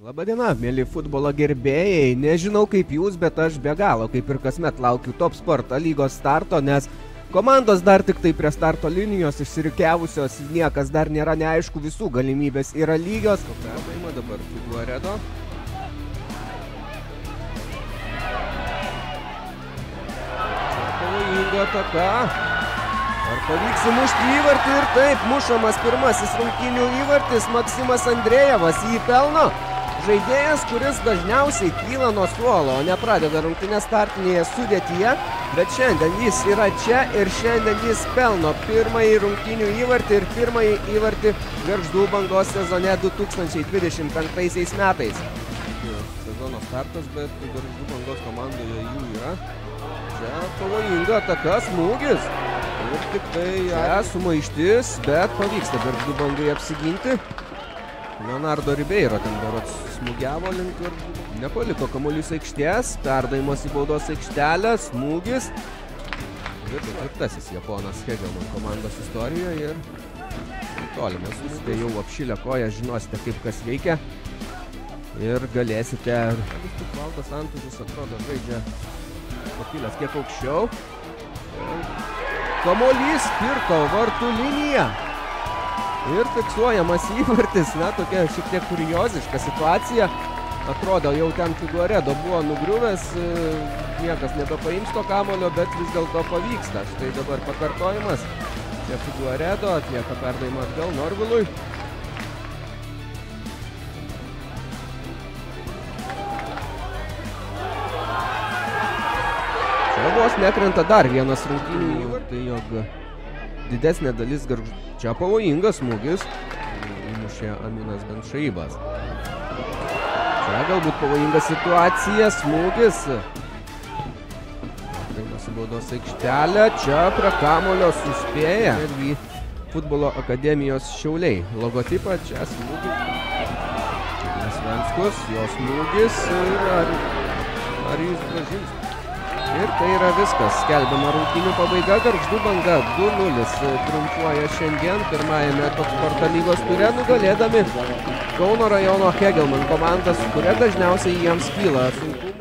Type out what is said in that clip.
Labadiena, mėly futbolo gerbėjai. Nežinau kaip jūs, bet aš be galo, kaip ir kasmet laukiu Top Sport lygos starto, nes komandos dar tik tai prie starto linijos išsirikiavusios, niekas dar nėra neaišku, visų galimybės yra lygios. Perdaima dabar Figueredo. Pavojinga ataka. Ar pavyks įmušti įvartį? Ir taip, mušamas pirmasis rungtynių įvartis. Maksimas Andrejevas jį pelno. Žaidėjas, kuris dažniausiai kyla nuo suolo, o nepradeda rungtynės startinėje sudėtyje, bet šiandien jis yra čia ir šiandien jis pelno pirmąjį rungtynių įvartį ir pirmąjį įvartį Gargždų Bangos sezone 2025 metais. Sezono startas, bet Gargždų Bangos komandoje jų yra. Čia pavojinga ataka, smūgis. Ir tik tai sumaištis, bet pavyksta Gargždų Bangai apsiginti. Leonardo Ribeiro ten berods smūgiavo link ir nepaliko kamuolys aikštės, perdavimas į baudos aikštelę, smūgis. Ir ketvirtasis japonas Hegelman komandos istorijoje ir tolimas. Tai jau apšilę koją, žinosite kaip kas veikia ir galėsite. Vis tik Valdas Antužis atrodo žaidžia pakilęs kiek aukščiau. Kamuolys kirto vartų liniją. Ir fiksuojamas įvartis, na, tokia šiek tiek kurioziška situacija. Atrodo, jau ten Figueredo buvo nugriuvęs, niekas nebepaims to kamulio, bet vis dėlto pavyksta. Štai dabar pakartojimas. Čia Figueredo atlieka perdavimą atgal Norvilui. Čia vos nekrenta dar vienas rungtynių įvartį, jog didesnė dalis Gargždų. Čia pavojingas smūgis. Įmušė Aminas Benšaibas. Čia galbūt pavojinga situacija. Smūgis. Perdavimas į baudos aikštelę. Čia prie kamuolio suspėja. Irgi futbolo akademijos Šiauliai logotipą. Čia smūgis. Svenskus. Jo smūgis. Ir ar jis gražins? Ir tai yra viskas. Skelbiama rungtynių pabaiga. Gargždų Banga 2-0 triumfuoja šiandien pirmajame Top Sporto lygos ture, nugalėdami Kauno rajono Hegelman komandą, su kuria dažniausiai jiems kyla sunkumų.